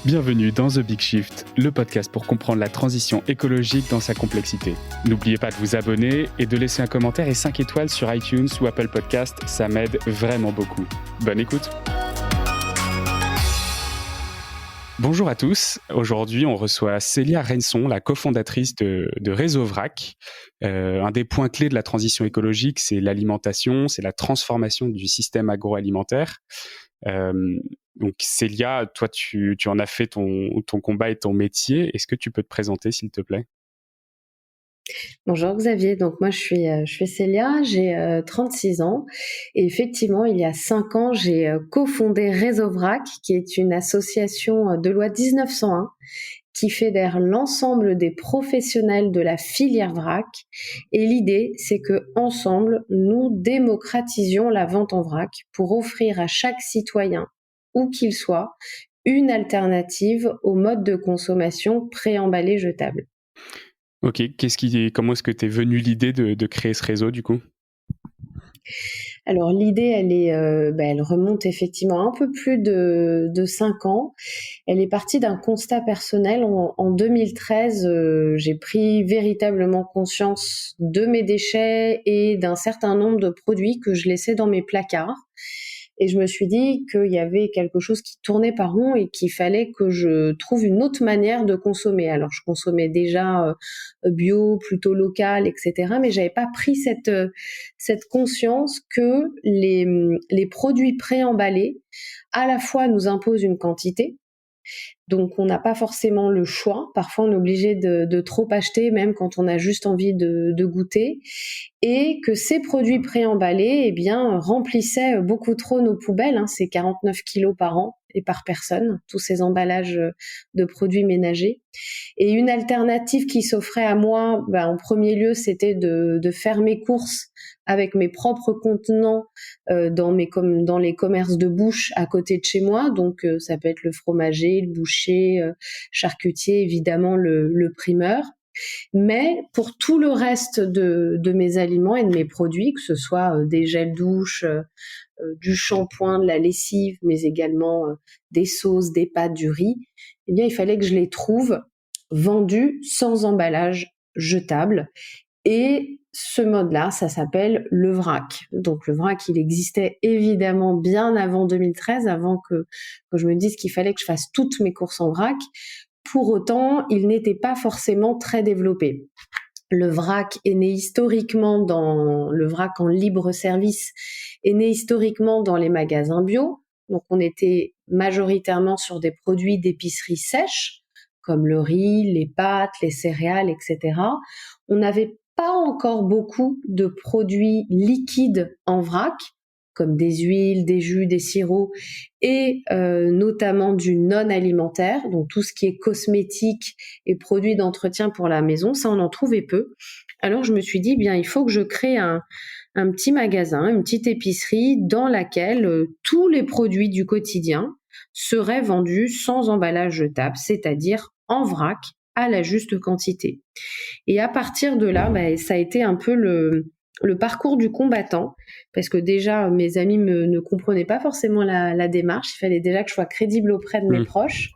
Bienvenue dans The Big Shift, le podcast pour comprendre la transition écologique dans sa complexité. N'oubliez pas de vous abonner et de laisser un commentaire et 5 étoiles sur iTunes ou Apple Podcast, ça m'aide vraiment beaucoup. Bonne écoute. Bonjour à tous, aujourd'hui on reçoit Célia Renson, la cofondatrice de Réseau Vrac. Un des points clés de la transition écologique, c'est l'alimentation, c'est la transformation du système agroalimentaire. Donc Célia, toi tu en as fait ton combat et ton métier. Est-ce que tu peux te présenter s'il te plaît ? Bonjour Xavier, donc moi je suis Célia, j'ai 36 ans et effectivement il y a 5 ans j'ai cofondé Réseau Vrac qui est une association de loi 1901 qui fédère l'ensemble des professionnels de la filière vrac et l'idée c'est que ensemble nous démocratisions la vente en vrac pour offrir à chaque citoyen où qu'il soit une alternative au mode de consommation préemballé jetable. Ok, comment est-ce que t'es venue l'idée de créer ce réseau du coup ? Alors l'idée, elle remonte effectivement un peu plus de 5 ans. Elle est partie d'un constat personnel. En 2013, j'ai pris véritablement conscience de mes déchets et d'un certain nombre de produits que je laissais dans mes placards. Et je me suis dit qu'il y avait quelque chose qui tournait pas rond et qu'il fallait que je trouve une autre manière de consommer. Alors, je consommais déjà bio, plutôt local, etc. Mais j'avais pas pris cette conscience que les produits préemballés, à la fois nous imposent une quantité, donc on n'a pas forcément le choix. Parfois on est obligé de trop acheter, même quand on a juste envie de goûter. Et que ces produits préemballés, eh bien, remplissaient beaucoup trop nos poubelles. C'est 49 kilos par an et par personne, tous ces emballages de produits ménagers. Et une alternative qui s'offrait à moi, en premier lieu, c'était de faire mes courses avec mes propres contenants dans les commerces de bouche à côté de chez moi. Donc ça peut être le fromager, le boucher, charcutier, évidemment le primeur. Mais pour tout le reste de mes aliments et de mes produits, que ce soit des gels douche, du shampoing, de la lessive, mais également des sauces, des pâtes, du riz, eh bien il fallait que je les trouve vendus sans emballage jetable. Et ce mode-là, ça s'appelle le vrac. Donc le vrac, il existait évidemment bien avant 2013, avant que je me dise qu'il fallait que je fasse toutes mes courses en vrac. Pour autant, il n'était pas forcément très développé. Le vrac est né historiquement le vrac en libre service est né historiquement dans les magasins bio. Donc on était majoritairement sur des produits d'épicerie sèche, comme le riz, les pâtes, les céréales, etc. On n'avait pas encore beaucoup de produits liquides en vrac, comme des huiles, des jus, des sirops, et notamment du non-alimentaire, donc tout ce qui est cosmétique et produits d'entretien pour la maison, ça on en trouvait peu. Alors je me suis dit, il faut que je crée un petit magasin, une petite épicerie dans laquelle tous les produits du quotidien seraient vendus sans emballage jetable, c'est-à-dire en vrac, à la juste quantité. Et à partir de là, ça a été un peu le parcours du combattant, parce que déjà mes amis ne comprenaient pas forcément la démarche. Il fallait déjà que je sois crédible auprès de mes proches,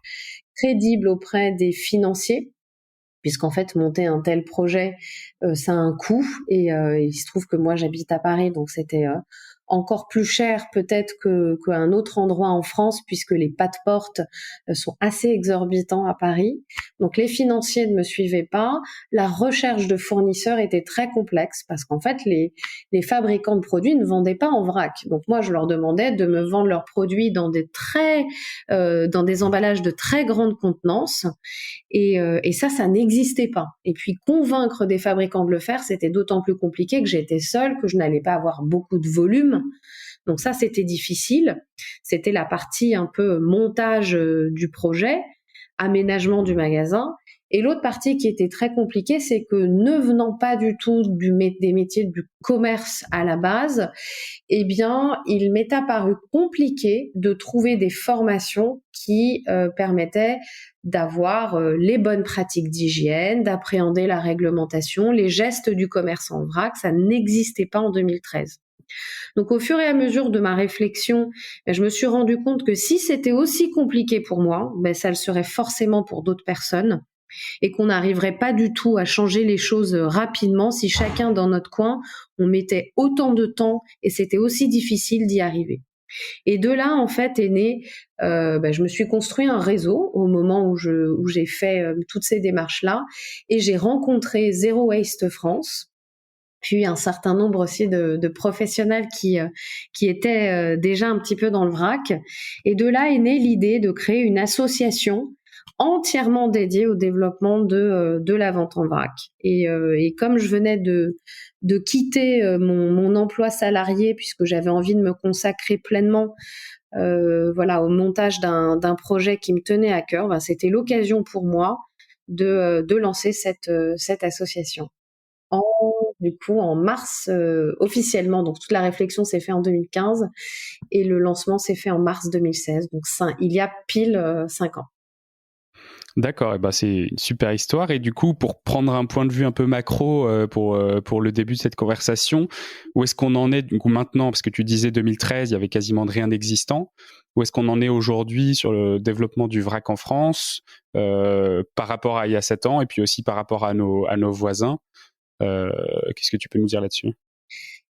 crédible auprès des financiers, puisqu'en fait monter un tel projet, ça a un coût, et il se trouve que moi j'habite à Paris, donc c'était encore plus cher peut-être qu'à un autre endroit en France, puisque les pas de porte sont assez exorbitants à Paris. Donc les financiers ne me suivaient pas. La recherche de fournisseurs était très complexe parce qu'en fait les fabricants de produits ne vendaient pas en vrac. Donc moi je leur demandais de me vendre leurs produits dans des emballages de très grande contenance, et ça n'existait pas. Et puis convaincre des fabricants de le faire, c'était d'autant plus compliqué que j'étais seule, que je n'allais pas avoir beaucoup de volume. Donc ça, c'était difficile. C'était la partie un peu montage du projet, aménagement du magasin. Et l'autre partie qui était très compliquée, c'est que ne venant pas du tout des métiers du commerce à la base, eh bien, il m'est apparu compliqué de trouver des formations qui permettaient d'avoir les bonnes pratiques d'hygiène, d'appréhender la réglementation, les gestes du commerce en vrac. Ça n'existait pas en 2013. Donc au fur et à mesure de ma réflexion, je me suis rendu compte que si c'était aussi compliqué pour moi, ça le serait forcément pour d'autres personnes et qu'on n'arriverait pas du tout à changer les choses rapidement si chacun dans notre coin, on mettait autant de temps et c'était aussi difficile d'y arriver. Et de là, en fait, est né, je me suis construit un réseau au moment où j'ai fait toutes ces démarches-là et j'ai rencontré Zero Waste France, puis un certain nombre aussi de professionnels qui étaient déjà un petit peu dans le vrac. Et de là est née l'idée de créer une association entièrement dédiée au développement de la vente en vrac. Et comme je venais de quitter mon emploi salarié, puisque j'avais envie de me consacrer pleinement au montage d'un projet qui me tenait à cœur, c'était l'occasion pour moi de lancer cette association. En mars, officiellement, donc toute la réflexion s'est faite en 2015 et le lancement s'est fait en mars 2016, donc il y a pile 5 ans. D'accord, c'est une super histoire. Et du coup, pour prendre un point de vue un peu macro pour le début de cette conversation, où est-ce qu'on en est du coup maintenant? Parce que tu disais 2013, il y avait quasiment rien d'existant. Où est-ce qu'on en est aujourd'hui sur le développement du vrac en France par rapport à il y a 7 ans et puis aussi par rapport à nos voisins? Qu'est-ce que tu peux nous dire là-dessus?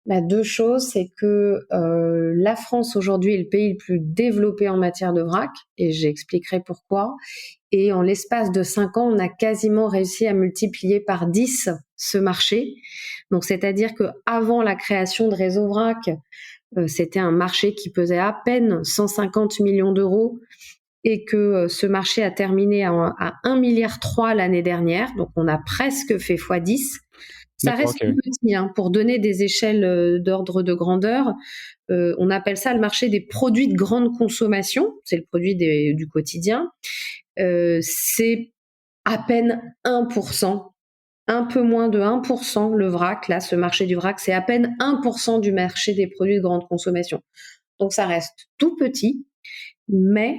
2 choses, c'est que la France aujourd'hui est le pays le plus développé en matière de vrac, et j'expliquerai pourquoi. Et en l'espace de 5 ans, on a quasiment réussi à multiplier par 10 ce marché. Donc, c'est-à-dire qu'avant la création de Réseau Vrac, c'était un marché qui pesait à peine 150 millions d'euros et que ce marché a terminé à 1,3 milliard l'année dernière. Donc, on a presque fait x10. Ça reste petit, pour donner des échelles d'ordre de grandeur. On appelle ça le marché des produits de grande consommation. C'est le produit du quotidien. C'est à peine 1%, un peu moins de 1%, le vrac. Là, ce marché du vrac, c'est à peine 1% du marché des produits de grande consommation. Donc, ça reste tout petit, mais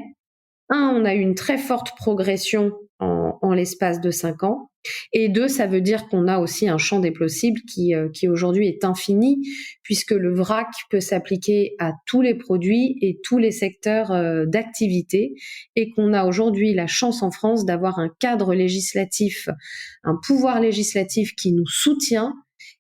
on a eu une très forte progression en l'espace de 5 ans. Et 2, ça veut dire qu'on a aussi un champ des possibles qui aujourd'hui est infini, puisque le vrac peut s'appliquer à tous les produits et tous les secteurs d'activité, et qu'on a aujourd'hui la chance en France d'avoir un cadre législatif, un pouvoir législatif qui nous soutient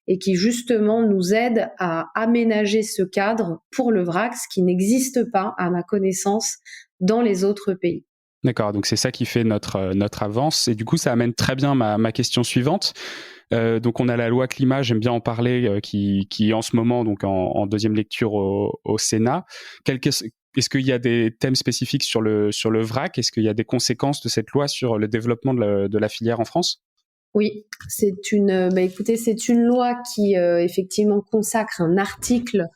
et qui justement nous aide à aménager ce cadre pour le vrac, ce qui n'existe pas, à ma connaissance, dans les autres pays. D'accord, donc c'est ça qui fait notre avance. Et du coup, ça amène très bien ma question suivante. Donc on a la loi climat, j'aime bien en parler, qui en ce moment, donc en deuxième lecture au Sénat. Est-ce qu'il y a des thèmes spécifiques sur le vrac? Est-ce qu'il y a des conséquences de cette loi sur le développement de la filière en France? Oui, c'est une loi qui effectivement consacre un article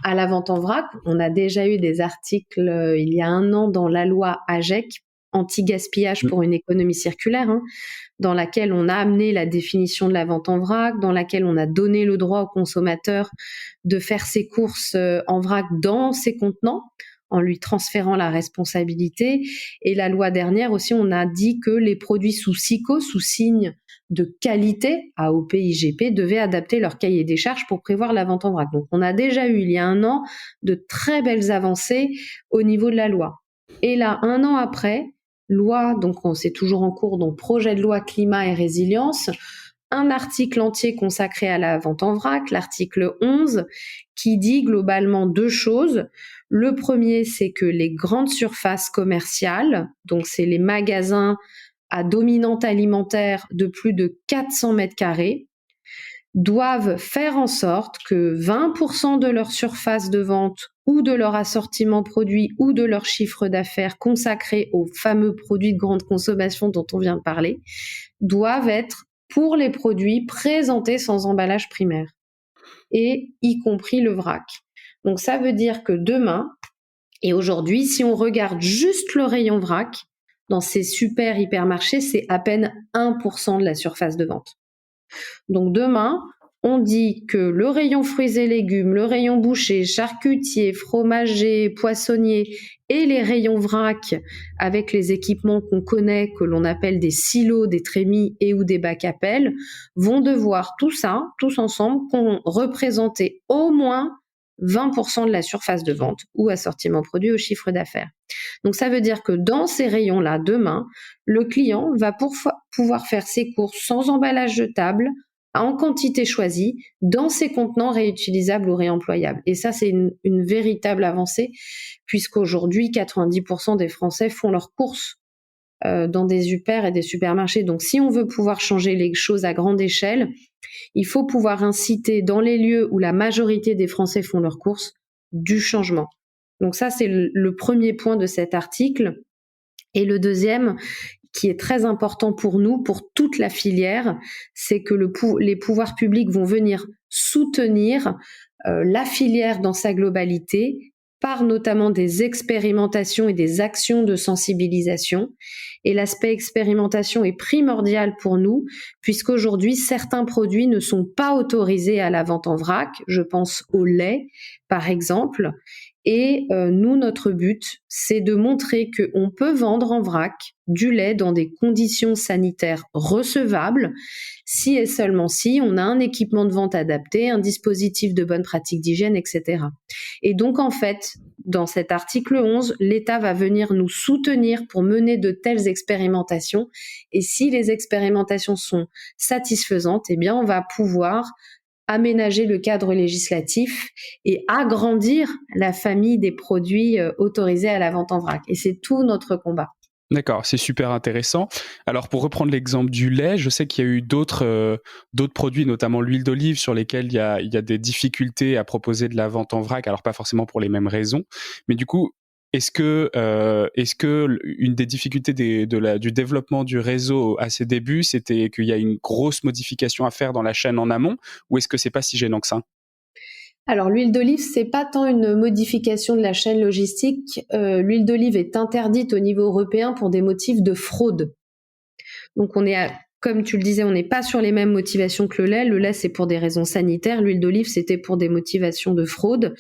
à la vente en vrac. On a déjà eu des articles il y a 1 an dans la loi AGEC, anti-gaspillage pour une économie circulaire, dans laquelle on a amené la définition de la vente en vrac, dans laquelle on a donné le droit au consommateur de faire ses courses en vrac dans ses contenants, en lui transférant la responsabilité. Et la loi dernière aussi, on a dit que les produits sous SIQO, sous signe de qualité, AOP, IGP, devaient adapter leur cahier des charges pour prévoir la vente en vrac. Donc on a déjà eu, il y a 1 an, de très belles avancées au niveau de la loi. Et là, 1 an après, loi, donc c'est toujours en cours, donc projet de loi climat et résilience, un article entier consacré à la vente en vrac, l'article 11, qui dit globalement 2 choses. Le premier, c'est que les grandes surfaces commerciales, donc c'est les magasins à dominante alimentaire de plus de 400 mètres carrés, doivent faire en sorte que 20% de leur surface de vente ou de leur assortiment produit ou de leur chiffre d'affaires consacré aux fameux produits de grande consommation dont on vient de parler, doivent être pour les produits présentés sans emballage primaire, et y compris le vrac. Donc ça veut dire que demain, et aujourd'hui, si on regarde juste le rayon vrac, dans ces super hypermarchés, c'est à peine 1% de la surface de vente. Donc demain, on dit que le rayon fruits et légumes, le rayon boucher, charcutier, fromager, poissonnier et les rayons vrac avec les équipements qu'on connaît, que l'on appelle des silos, des trémies et ou des bacs à pelles, vont devoir tout ça, tous ensemble, représenter au moins 20% de la surface de vente ou assortiment produit au chiffre d'affaires. Donc ça veut dire que dans ces rayons-là, demain, le client va pouvoir faire ses courses sans emballage jetable, en quantité choisie, dans ses contenants réutilisables ou réemployables. Et ça, c'est une véritable avancée, puisqu'aujourd'hui, 90% des Français font leurs courses dans des UPER et des supermarchés. Donc si on veut pouvoir changer les choses à grande échelle, il faut pouvoir inciter dans les lieux où la majorité des Français font leurs courses du changement. Donc ça, c'est le premier point de cet article. Et le deuxième, qui est très important pour nous, pour toute la filière, c'est que les pouvoirs publics vont venir soutenir la filière dans sa globalité par notamment des expérimentations et des actions de sensibilisation. Et l'aspect expérimentation est primordial pour nous, puisqu'aujourd'hui, certains produits ne sont pas autorisés à la vente en vrac. Je pense au lait, par exemple. Et nous, notre but, c'est de montrer qu'on peut vendre en vrac du lait dans des conditions sanitaires recevables, si et seulement si on a un équipement de vente adapté, un dispositif de bonne pratique d'hygiène, etc. Et donc, en fait, dans cet article 11, l'État va venir nous soutenir pour mener de telles expérimentations. Et si les expérimentations sont satisfaisantes, eh bien, on va pouvoir aménager le cadre législatif et agrandir la famille des produits autorisés à la vente en vrac. Et c'est tout notre combat. D'accord, c'est super intéressant. Alors pour reprendre l'exemple du lait, je sais qu'il y a eu d'autres produits, notamment l'huile d'olive, sur lesquels il y a des difficultés à proposer de la vente en vrac, alors pas forcément pour les mêmes raisons. Mais du coup, est-ce que une des difficultés du développement du réseau à ses débuts, c'était qu'il y a une grosse modification à faire dans la chaîne en amont, ou est-ce que c'est pas si gênant que ça? Alors l'huile d'olive, c'est pas tant une modification de la chaîne logistique. L'huile d'olive est interdite au niveau européen pour des motifs de fraude. Donc comme tu le disais, on n'est pas sur les mêmes motivations que le lait. Le lait, c'est pour des raisons sanitaires. L'huile d'olive, c'était pour des motivations de fraude.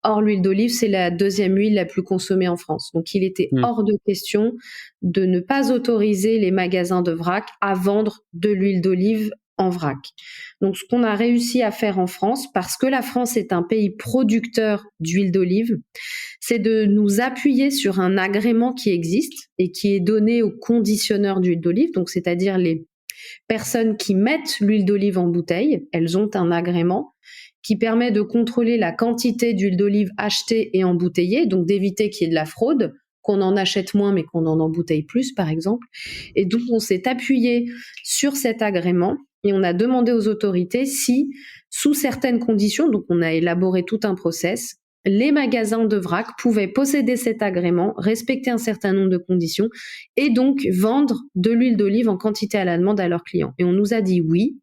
Or, l'huile d'olive, c'est la deuxième huile la plus consommée en France. Donc, il était hors de question de ne pas autoriser les magasins de vrac à vendre de l'huile d'olive en vrac. Donc, ce qu'on a réussi à faire en France, parce que la France est un pays producteur d'huile d'olive, c'est de nous appuyer sur un agrément qui existe et qui est donné aux conditionneurs d'huile d'olive, donc c'est-à-dire les personnes qui mettent l'huile d'olive en bouteille. Elles ont un agrément qui permet de contrôler la quantité d'huile d'olive achetée et embouteillée, donc d'éviter qu'il y ait de la fraude, qu'on en achète moins mais qu'on en embouteille plus, par exemple. Et donc, on s'est appuyé sur cet agrément et on a demandé aux autorités si, sous certaines conditions, donc on a élaboré tout un process, les magasins de vrac pouvaient posséder cet agrément, respecter un certain nombre de conditions et donc vendre de l'huile d'olive en quantité à la demande à leurs clients. Et on nous a dit oui,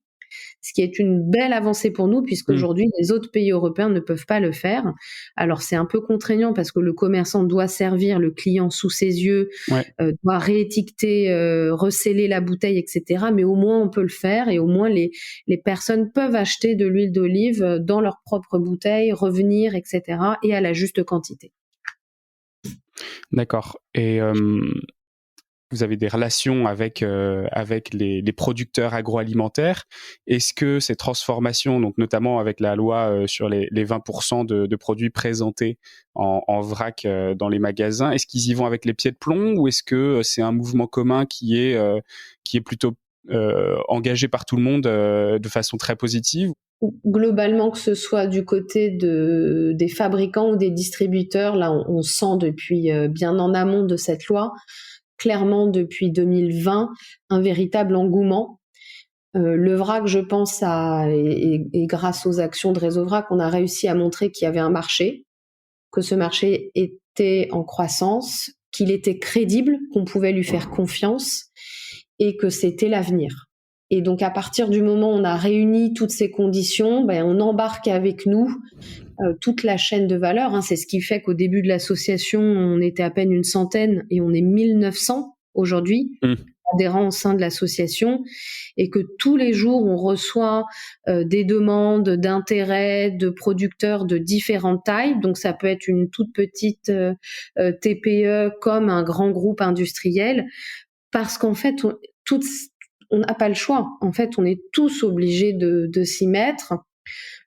ce qui est une belle avancée pour nous puisqu'aujourd'hui, les autres pays européens ne peuvent pas le faire. Alors, c'est un peu contraignant parce que le commerçant doit servir le client sous ses yeux, doit réétiqueter, recéller la bouteille, etc. Mais au moins, on peut le faire et au moins, les personnes peuvent acheter de l'huile d'olive dans leur propre bouteille, revenir, etc. et à la juste quantité. D'accord. Et vous avez des relations avec les producteurs agroalimentaires. Est-ce que ces transformations, donc notamment avec la loi sur les 20% de produits présentés en vrac dans les magasins, est-ce qu'ils y vont avec les pieds de plomb ou est-ce que c'est un mouvement commun qui est plutôt engagé par tout le monde de façon très positive? Globalement, que ce soit du côté des fabricants ou des distributeurs, là on sent depuis bien en amont de cette loi, clairement depuis 2020, un véritable engouement. Le vrac, je pense, et grâce aux actions de Réseau Vrac, on a réussi à montrer qu'il y avait un marché, que ce marché était en croissance, qu'il était crédible, qu'on pouvait lui faire confiance et que c'était l'avenir. Et donc, à partir du moment où on a réuni toutes ces conditions, on embarque avec nous toute la chaîne de valeur. C'est ce qui fait qu'au début de l'association, on était à peine une centaine et on est 1900 aujourd'hui adhérents au sein de l'association et que tous les jours, on reçoit des demandes d'intérêt de producteurs de différentes tailles. Donc, ça peut être une toute petite TPE comme un grand groupe industriel parce qu'en fait, on n'a pas le choix. En fait, on est tous obligés de s'y mettre.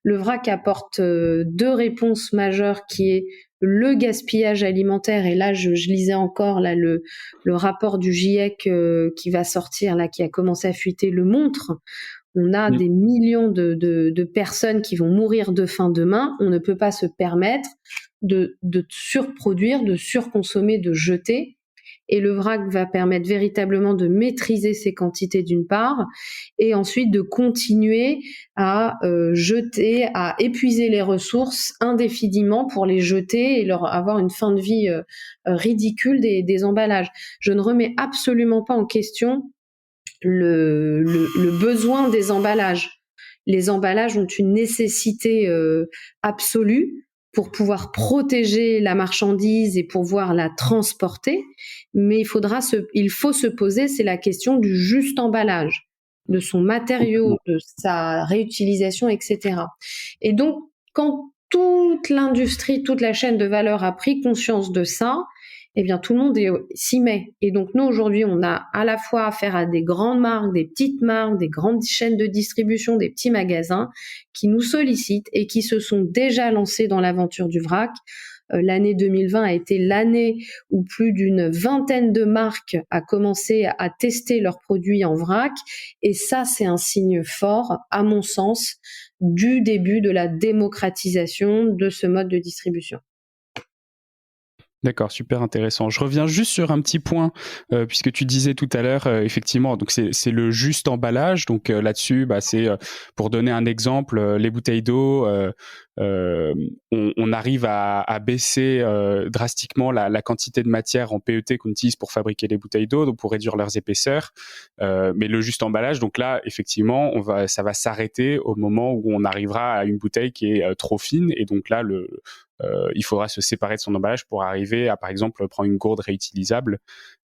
Le vrac apporte deux réponses majeures qui est le gaspillage alimentaire. Et là, je lisais encore là, le rapport du GIEC qui va sortir, là, qui a commencé à fuiter, le montre. On a des millions de personnes qui vont mourir de faim demain. On ne peut pas se permettre de surproduire, de surconsommer, de jeter. Et le vrac va permettre véritablement de maîtriser ces quantités d'une part, et ensuite de continuer à jeter, à épuiser les ressources indéfiniment pour les jeter et leur avoir une fin de vie ridicule des emballages. Je ne remets absolument pas en question le besoin des emballages. Les emballages ont une nécessité absolue pour pouvoir protéger la marchandise et pouvoir la transporter, mais il faut se poser, c'est la question du juste emballage, de son matériau, de sa réutilisation, etc. Et donc, quand toute l'industrie, toute la chaîne de valeur a pris conscience de ça, eh bien, tout le monde s'y met. Et donc, nous, aujourd'hui, on a à la fois affaire à des grandes marques, des petites marques, des grandes chaînes de distribution, des petits magasins qui nous sollicitent et qui se sont déjà lancés dans l'aventure du vrac. L'année 2020 a été l'année où plus d'une vingtaine de marques a commencé à tester leurs produits en vrac. Et ça, c'est un signe fort, à mon sens, du début de la démocratisation de ce mode de distribution. D'accord, super intéressant. Je reviens juste sur un petit point, puisque tu disais tout à l'heure, effectivement, donc c'est le juste emballage. Donc là-dessus, c'est pour donner un exemple, les bouteilles d'eau, on arrive à baisser drastiquement la quantité de matière en PET qu'on utilise pour fabriquer les bouteilles d'eau, donc pour réduire leurs épaisseurs. Mais le juste emballage, donc là, effectivement, ça va s'arrêter au moment où on arrivera à une bouteille qui est trop fine, et donc là, il faudra se séparer de son emballage pour arriver à, par exemple, prendre une gourde réutilisable,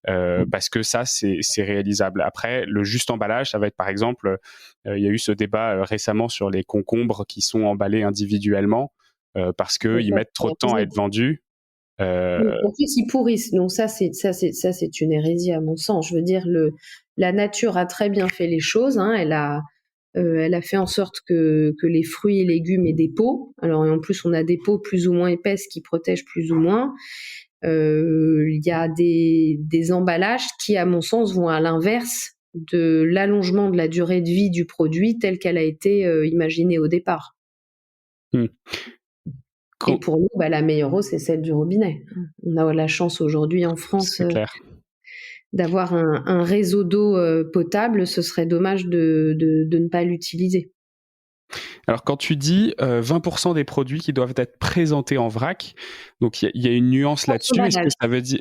parce que ça, c'est réalisable. Après, le juste emballage, ça va être, par exemple, il y a eu ce débat récemment sur les concombres qui sont emballés individuellement, parce qu'ils mettent trop de temps à être vendus. En plus, ils pourrissent. Donc ça, c'est une hérésie à mon sens. Je veux dire, la nature a très bien fait les choses. Hein. Elle a fait en sorte que les fruits et légumes aient des peaux. Alors, et en plus, on a des peaux plus ou moins épaisses qui protègent plus ou moins. Il y a des emballages qui, à mon sens, vont à l'inverse de l'allongement de la durée de vie du produit telle qu'elle a été imaginée au départ. Et pour nous, la meilleure eau, c'est celle du robinet. On a la chance aujourd'hui en France d'avoir un réseau d'eau potable. Ce serait dommage de ne pas l'utiliser. Alors, quand tu dis 20% des produits qui doivent être présentés en vrac, donc il y a une nuance là-dessus. Est-ce que ça veut dire...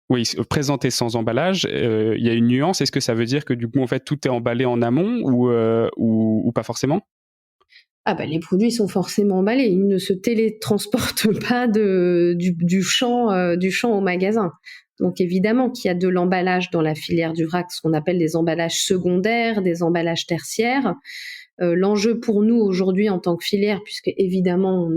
Oui, présenté sans emballage, il y a une nuance. Est-ce que ça veut dire que du coup, en fait, tout est emballé en amont ou pas forcément ? Les produits sont forcément emballés. Ils ne se télétransportent pas du champ au magasin. Donc évidemment qu'il y a de l'emballage dans la filière du vrac, ce qu'on appelle des emballages secondaires, des emballages tertiaires. L'enjeu pour nous aujourd'hui en tant que filière, puisque évidemment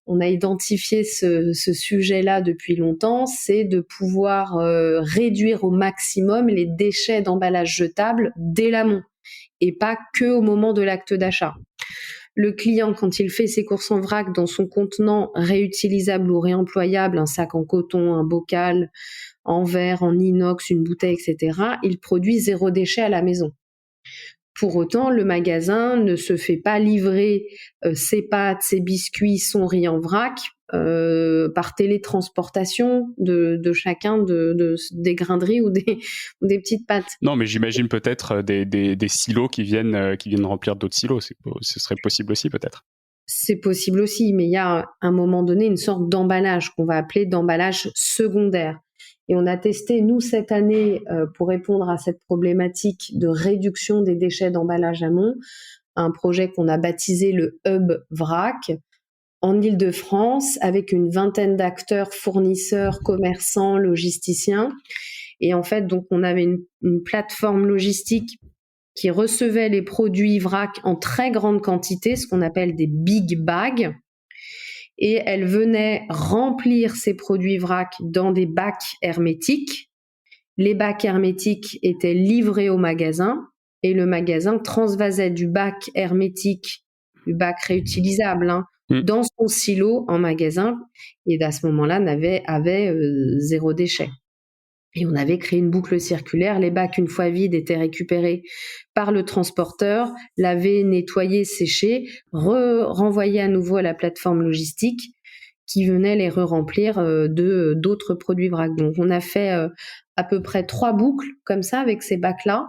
on a identifié ce sujet-là depuis longtemps, c'est de pouvoir réduire au maximum les déchets d'emballage jetables dès l'amont et pas que au moment de l'acte d'achat. Le client, quand il fait ses courses en vrac dans son contenant réutilisable ou réemployable, un sac en coton, un bocal en verre, en inox, une bouteille, etc., il produit 0 déchet à la maison. Pour autant, le magasin ne se fait pas livrer ses pâtes, ses biscuits, son riz en vrac par télétransportation de chacun des grainderies ou des petites pâtes. Non, mais j'imagine peut-être des silos qui viennent remplir d'autres silos. Ce serait possible aussi, peut-être. C'est possible aussi, mais il y a à un moment donné une sorte d'emballage qu'on va appeler d'emballage secondaire. Et on a testé, nous, cette année, pour répondre à cette problématique de réduction des déchets d'emballage amont, un projet qu'on a baptisé le Hub Vrac en Île-de-France, avec une vingtaine d'acteurs, fournisseurs, commerçants, logisticiens. Et en fait, donc, on avait une plateforme logistique qui recevait les produits vrac en très grande quantité, ce qu'on appelle des big bags. Et elle venait remplir ces produits vrac dans des bacs hermétiques. Les bacs hermétiques étaient livrés au magasin et le magasin transvasait du bac hermétique du bac réutilisable, hein, Mm. dans son silo en magasin, et à ce moment-là avait zéro déchet. Et on avait créé une boucle circulaire. Les bacs, une fois vides, étaient récupérés par le transporteur, lavés, nettoyés, séchés, renvoyés à nouveau à la plateforme logistique qui venait les re-remplir d'autres produits vrac. Donc on a fait à peu près 3 boucles comme ça avec ces bacs-là.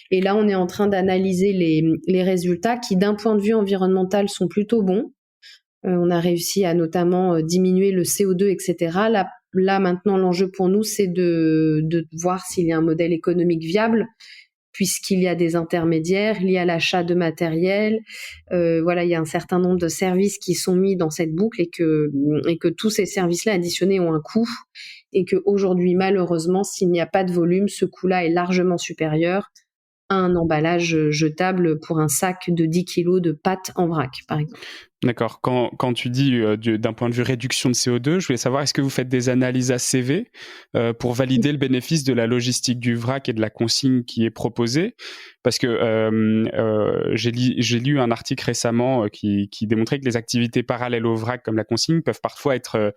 Et là, on est en train d'analyser les résultats qui, d'un point de vue environnemental, sont plutôt bons. On a réussi à notamment diminuer le CO2, etc. Là, maintenant, l'enjeu pour nous, c'est de voir s'il y a un modèle économique viable, puisqu'il y a des intermédiaires, il y a l'achat de matériel. Voilà, il y a un certain nombre de services qui sont mis dans cette boucle et que tous ces services-là additionnés ont un coût, et qu'aujourd'hui, malheureusement, s'il n'y a pas de volume, ce coût-là est largement supérieur à un emballage jetable pour un sac de 10 kilos de pâtes en vrac, par exemple. D'accord. Quand tu dis d'un point de vue réduction de CO2, je voulais savoir, est-ce que vous faites des analyses ACV pour valider le bénéfice de la logistique du vrac et de la consigne qui est proposée? Parce que j'ai lu un article récemment qui démontrait que les activités parallèles au vrac, comme la consigne, peuvent parfois être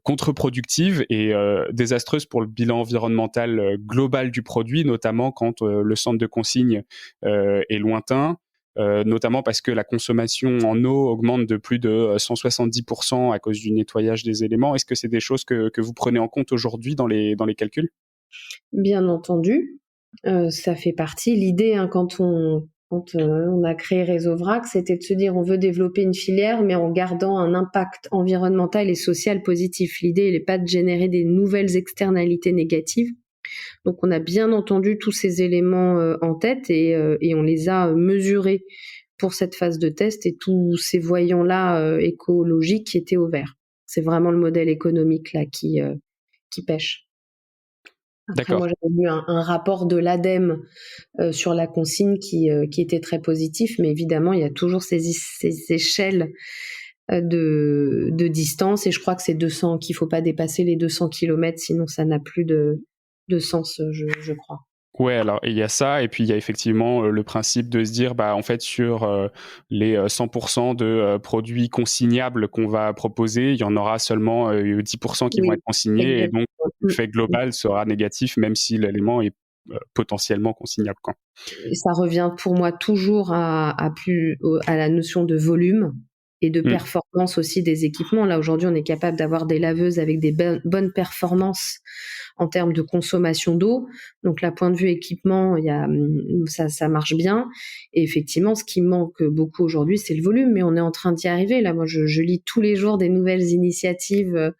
contre-productives et désastreuses pour le bilan environnemental global du produit, notamment quand le centre de consigne est lointain. Notamment parce que la consommation en eau augmente de plus de 170% à cause du nettoyage des éléments. Est-ce que c'est des choses que vous prenez en compte aujourd'hui dans les calculs? Bien entendu, ça fait partie. L'idée, hein, quand on a créé Réseau Vrac, c'était de se dire on veut développer une filière, mais en gardant un impact environnemental et social positif. L'idée, elle n'est pas de générer des nouvelles externalités négatives. Donc on a bien entendu tous ces éléments en tête et on les a mesurés pour cette phase de test, et tous ces voyants-là écologiques qui étaient au vert. C'est vraiment le modèle économique là qui pêche. Après, D'accord. moi, j'avais lu un rapport de l'ADEME sur la consigne qui était très positif, mais évidemment, il y a toujours ces échelles de distance, et je crois que c'est 200, qu'il ne faut pas dépasser les 200 km, sinon ça n'a plus de sens, je crois. Ouais, alors il y a ça, et puis il y a effectivement le principe de se dire, en fait, sur les 100% de produits consignables qu'on va proposer, il y en aura seulement 10% qui vont être consignés, et donc l'effet global sera négatif, même si l'élément est potentiellement consignable, quoi. Et ça revient pour moi toujours à la notion de volume et de performance aussi des équipements. Là, aujourd'hui, on est capable d'avoir des laveuses avec des bonnes performances en termes de consommation d'eau. Donc, là, point de vue équipement, ça marche bien. Et effectivement, ce qui manque beaucoup aujourd'hui, c'est le volume, mais on est en train d'y arriver. Là, moi, je lis tous les jours des nouvelles initiatives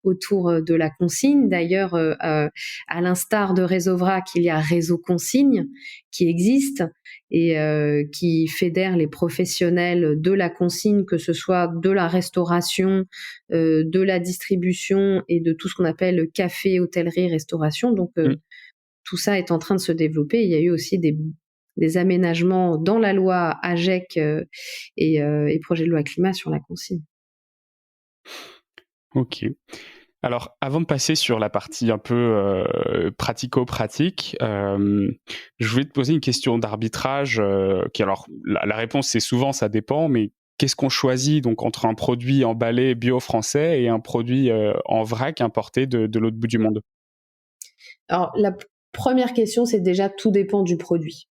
autour de la consigne. D'ailleurs, à l'instar de Réseau Vrac, il y a Réseau Consigne qui existe et qui fédère les professionnels de la consigne, que ce soit de la restauration, de la distribution et de tout ce qu'on appelle café, hôtellerie, restauration. Donc, tout ça est en train de se développer. Il y a eu aussi des aménagements dans la loi AGEC et projet de loi climat sur la consigne. Ok. Alors, avant de passer sur la partie un peu pratico-pratique, je voulais te poser une question d'arbitrage. Alors, la réponse, c'est souvent, ça dépend, mais qu'est-ce qu'on choisit donc entre un produit emballé bio français et un produit en vrac importé de l'autre bout du monde? Alors, la première question, c'est déjà tout dépend du produit.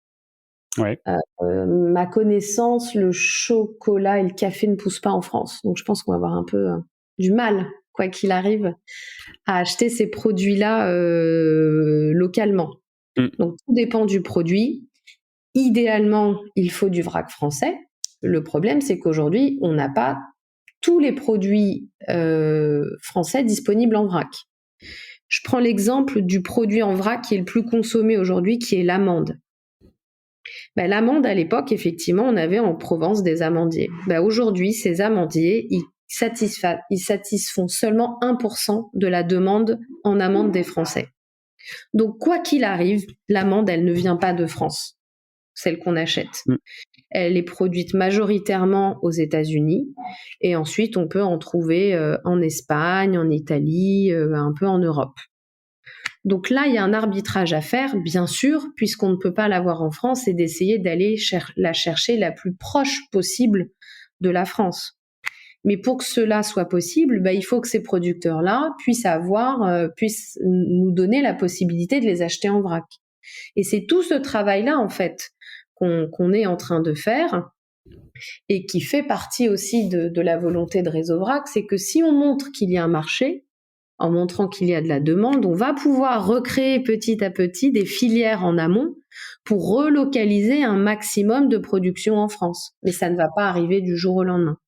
Ouais. Ma connaissance, le chocolat et le café ne poussent pas en France. Donc, je pense qu'on va avoir un peu du mal, quoi qu'il arrive, à acheter ces produits-là localement. Donc, tout dépend du produit. Idéalement, il faut du vrac français. Le problème, c'est qu'aujourd'hui, on n'a pas tous les produits français disponibles en vrac. Je prends l'exemple du produit en vrac qui est le plus consommé aujourd'hui, qui est l'amande. L'amande, à l'époque, effectivement, on avait en Provence des amandiers. Aujourd'hui, ces amandiers, ils satisfont seulement 1% de la demande en amande des Français. Donc, quoi qu'il arrive, l'amande, elle ne vient pas de France, celle qu'on achète. Elle est produite majoritairement aux États-Unis, et ensuite, on peut en trouver en Espagne, en Italie, un peu en Europe. Donc là, il y a un arbitrage à faire, bien sûr, puisqu'on ne peut pas l'avoir en France, et d'essayer d'aller la chercher la plus proche possible de la France. Mais pour que cela soit possible, il faut que ces producteurs-là puissent nous donner la possibilité de les acheter en vrac. Et c'est tout ce travail-là, en fait, qu'on est en train de faire, et qui fait partie aussi de la volonté de Réseau Vrac, c'est que si on montre qu'il y a un marché, en montrant qu'il y a de la demande, on va pouvoir recréer petit à petit des filières en amont pour relocaliser un maximum de production en France. Mais ça ne va pas arriver du jour au lendemain.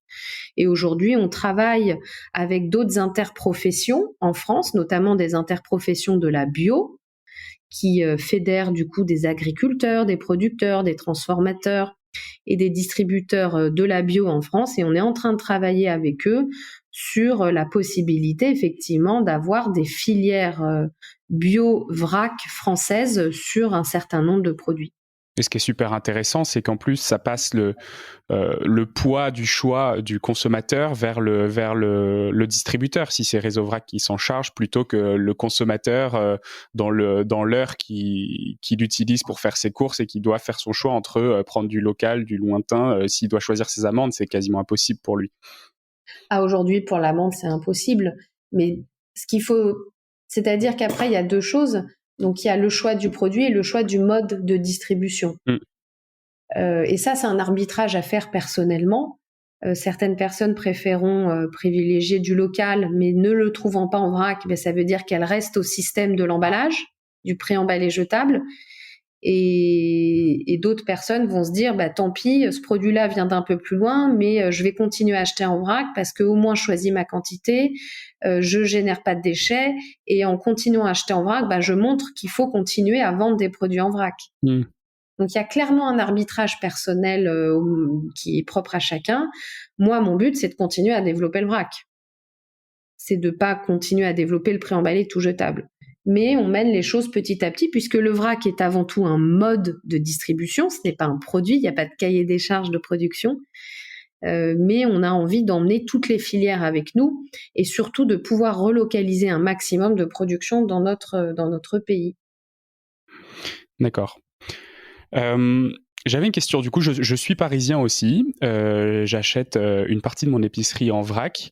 Et aujourd'hui, on travaille avec d'autres interprofessions en France, notamment des interprofessions de la bio, qui fédèrent du coup des agriculteurs, des producteurs, des transformateurs et des distributeurs de la bio en France. Et on est en train de travailler avec eux sur la possibilité effectivement d'avoir des filières bio vrac françaises sur un certain nombre de produits. Et ce qui est super intéressant, c'est qu'en plus, ça passe le poids du choix du consommateur vers le distributeur, si c'est Réseau Vrac qui s'en charge, plutôt que le consommateur dans l'heure qu'il utilise pour faire ses courses et qui doit faire son choix entre prendre du local, du lointain. S'il doit choisir ses amandes, c'est quasiment impossible pour lui. Aujourd'hui, pour l'amande, c'est impossible. Mais c'est-à-dire qu'après, il y a deux choses. Donc, il y a le choix du produit et le choix du mode de distribution. Et ça, c'est un arbitrage à faire personnellement. Certaines personnes préféreront privilégier du local, mais ne le trouvant pas en vrac, ça veut dire qu'elles restent au système de l'emballage, du pré-emballé jetable. Et d'autres personnes vont se dire, tant pis, ce produit-là vient d'un peu plus loin, mais je vais continuer à acheter en vrac parce qu'au moins je choisis ma quantité, je génère pas de déchets, et en continuant à acheter en vrac, je montre qu'il faut continuer à vendre des produits en vrac. Donc il y a clairement un arbitrage personnel qui est propre à chacun. Moi, mon but, c'est de continuer à développer le vrac. C'est de pas continuer à développer le pré-emballé tout jetable. Mais on mène les choses petit à petit, puisque le vrac est avant tout un mode de distribution, ce n'est pas un produit, il n'y a pas de cahier des charges de production, mais on a envie d'emmener toutes les filières avec nous, et surtout de pouvoir relocaliser un maximum de production dans notre pays. D'accord. J'avais une question, du coup, je suis parisien aussi, j'achète une partie de mon épicerie en vrac,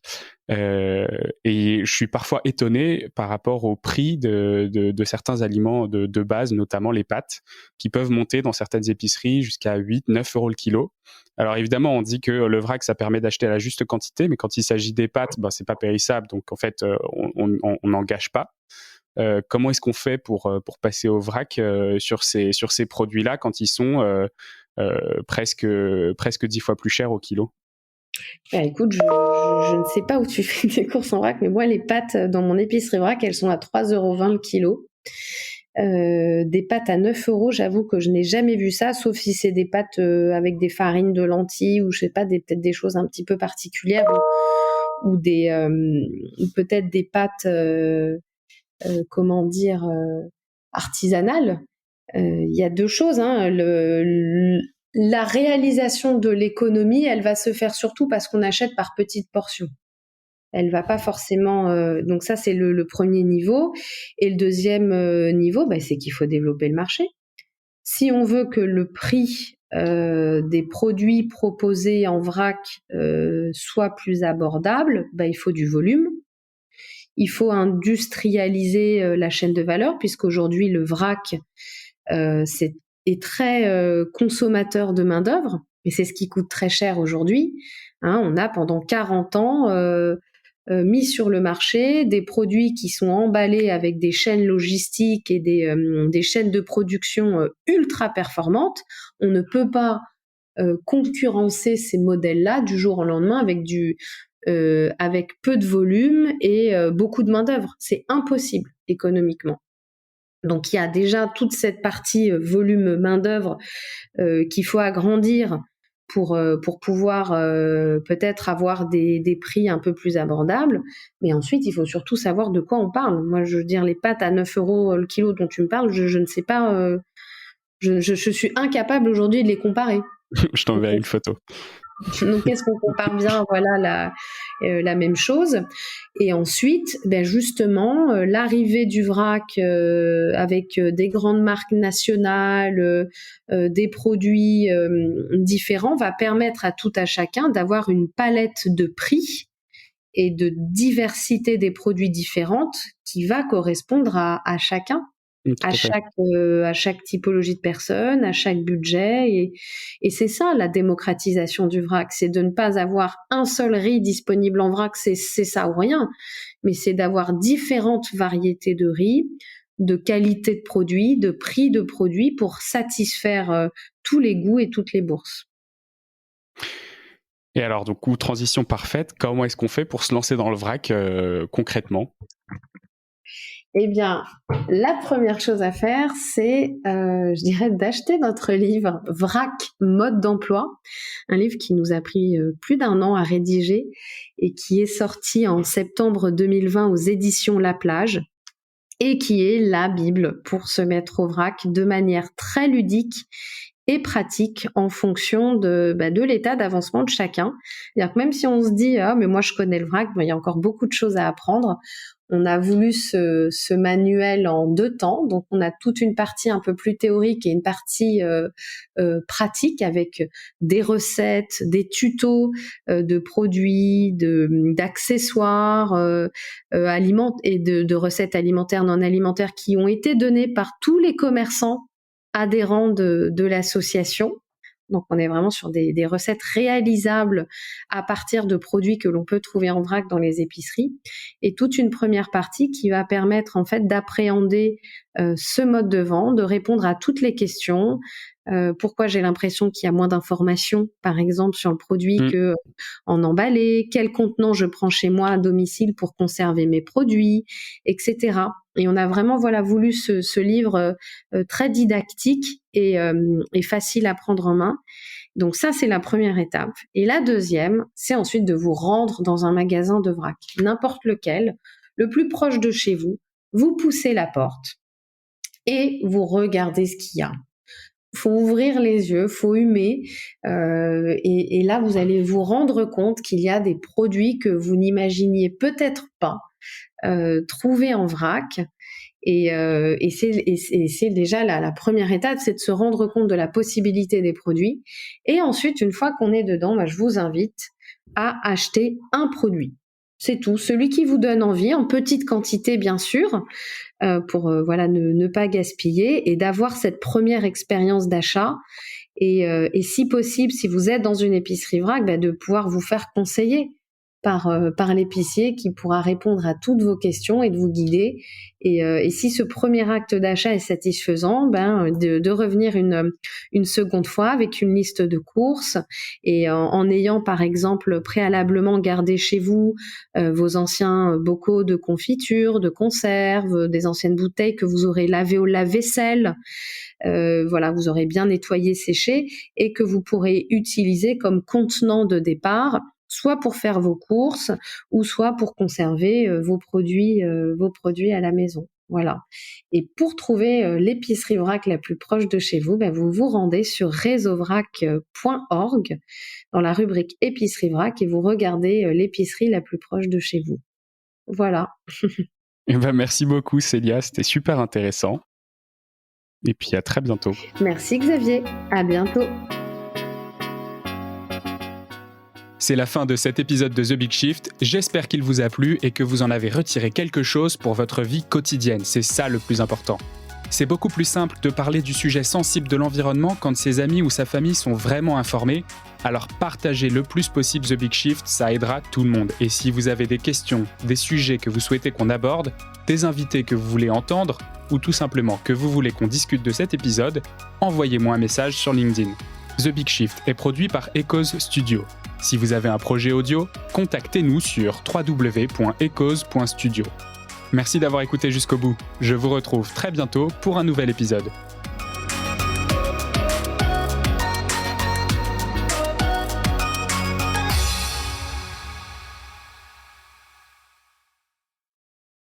et je suis parfois étonné par rapport au prix de certains aliments de base, notamment les pâtes, qui peuvent monter dans certaines épiceries jusqu'à 8-9 euros le kilo. Alors évidemment, on dit que le vrac, ça permet d'acheter à la juste quantité, mais quand il s'agit des pâtes, c'est pas périssable, donc en fait, on n'en gâche pas. Comment est-ce qu'on fait pour passer au vrac sur ces produits-là quand ils sont presque 10 fois plus chers au kilo? Écoute, je ne sais pas où tu fais tes courses en vrac, mais moi, les pâtes dans mon épicerie vrac, elles sont à 3,20 € le kilo. Des pâtes à 9 €, j'avoue que je n'ai jamais vu ça, sauf si c'est des pâtes avec des farines de lentilles, ou je sais pas, peut-être des choses un petit peu particulières, ou peut-être des pâtes artisanales. Il y a deux choses, la réalisation de l'économie, elle va se faire surtout parce qu'on achète par petites portions. Elle va pas forcément. Donc ça, c'est le premier niveau. Et le deuxième niveau, c'est qu'il faut développer le marché. Si on veut que le prix des produits proposés en vrac soit plus abordable, il faut du volume. Il faut industrialiser la chaîne de valeur, puisqu'aujourd'hui, le vrac est très consommateur de main-d'œuvre, et c'est ce qui coûte très cher aujourd'hui. On a pendant 40 ans mis sur le marché des produits qui sont emballés avec des chaînes logistiques et des chaînes de production ultra performantes. On ne peut pas concurrencer ces modèles-là du jour au lendemain avec peu de volume et beaucoup de main-d'œuvre. C'est impossible économiquement. Donc il y a déjà toute cette partie volume main-d'œuvre qu'il faut agrandir pour pouvoir peut-être avoir des prix un peu plus abordables. Mais ensuite, il faut surtout savoir de quoi on parle. Moi, je veux dire, les pâtes à 9 € le kilo dont tu me parles, je ne sais pas, je suis incapable aujourd'hui de les comparer. Je t'enverrai une photo. Donc, est-ce qu'on compare bien, voilà, la même chose? Et ensuite, justement, l'arrivée du vrac avec des grandes marques nationales, des produits différents va permettre à tout à chacun d'avoir une palette de prix et de diversité des produits différentes qui va correspondre à chacun. À chaque typologie de personne, à chaque budget. Et c'est ça, la démocratisation du vrac. C'est de ne pas avoir un seul riz disponible en vrac, c'est ça ou rien. Mais c'est d'avoir différentes variétés de riz, de qualité de produits, de prix de produits pour satisfaire tous les goûts et toutes les bourses. Et alors, du coup, transition parfaite, comment est-ce qu'on fait pour se lancer dans le vrac concrètement ? Eh bien, la première chose à faire, c'est, je dirais, d'acheter notre livre Vrac, mode d'emploi, un livre qui nous a pris plus d'1 an à rédiger et qui est sorti en septembre 2020 aux éditions La Plage et qui est la Bible pour se mettre au vrac de manière très ludique et pratique en fonction de l'état d'avancement de chacun. C'est-à-dire que même si on se dit « Ah, mais moi je connais le vrac », il y a encore beaucoup de choses à apprendre. On a voulu ce manuel en 2 temps. Donc, on a toute une partie un peu plus théorique et une partie pratique avec des recettes, des tutos de produits, d'accessoires et de recettes alimentaires, non alimentaires qui ont été données par tous les commerçants adhérents de l'association. Donc, on est vraiment sur des recettes réalisables à partir de produits que l'on peut trouver en vrac dans les épiceries. Et toute une première partie qui va permettre, en fait, d'appréhender ce mode de vente, de répondre à toutes les questions. Pourquoi j'ai l'impression qu'il y a moins d'informations, par exemple, sur le produit que en emballé, quel contenant je prends chez moi à domicile pour conserver mes produits, etc. Et on a vraiment voulu ce livre très didactique et facile à prendre en main. Donc ça, c'est la première étape. Et la deuxième, c'est ensuite de vous rendre dans un magasin de vrac, n'importe lequel, le plus proche de chez vous. Vous poussez la porte et vous regardez ce qu'il y a. Faut ouvrir les yeux, faut humer, et là vous allez vous rendre compte qu'il y a des produits que vous n'imaginiez peut-être pas trouver en vrac, et c'est déjà la première étape, c'est de se rendre compte de la possibilité des produits. Et ensuite, une fois qu'on est dedans, je vous invite à acheter un produit. C'est tout, celui qui vous donne envie, en petite quantité bien sûr, pour ne pas gaspiller et d'avoir cette première expérience d'achat. Et si possible, si vous êtes dans une épicerie vrac, de pouvoir vous faire conseiller par l'épicier qui pourra répondre à toutes vos questions et de vous guider. Et si ce premier acte d'achat est satisfaisant, de revenir une seconde fois avec une liste de courses et en ayant par exemple préalablement gardé chez vous vos anciens bocaux de confiture, de conserve, des anciennes bouteilles que vous aurez lavées au lave-vaisselle. Vous aurez bien nettoyé, séché et que vous pourrez utiliser comme contenant de départ, soit pour faire vos courses ou soit pour conserver vos produits à la maison. Voilà. Et pour trouver l'épicerie vrac la plus proche de chez vous, vous vous rendez sur réseauvrac.org dans la rubrique épicerie vrac et vous regardez l'épicerie la plus proche de chez vous. Voilà. Merci beaucoup Célia, c'était super intéressant. Et puis à très bientôt. Merci Xavier, à bientôt. C'est la fin de cet épisode de The Big Shift. J'espère qu'il vous a plu et que vous en avez retiré quelque chose pour votre vie quotidienne. C'est ça le plus important. C'est beaucoup plus simple de parler du sujet sensible de l'environnement quand ses amis ou sa famille sont vraiment informés. Alors partagez le plus possible The Big Shift, ça aidera tout le monde. Et si vous avez des questions, des sujets que vous souhaitez qu'on aborde, des invités que vous voulez entendre, ou tout simplement que vous voulez qu'on discute de cet épisode, envoyez-moi un message sur LinkedIn. The Big Shift est produit par Echoes Studio. Si vous avez un projet audio, contactez-nous sur www.echoes.studio. Merci d'avoir écouté jusqu'au bout. Je vous retrouve très bientôt pour un nouvel épisode.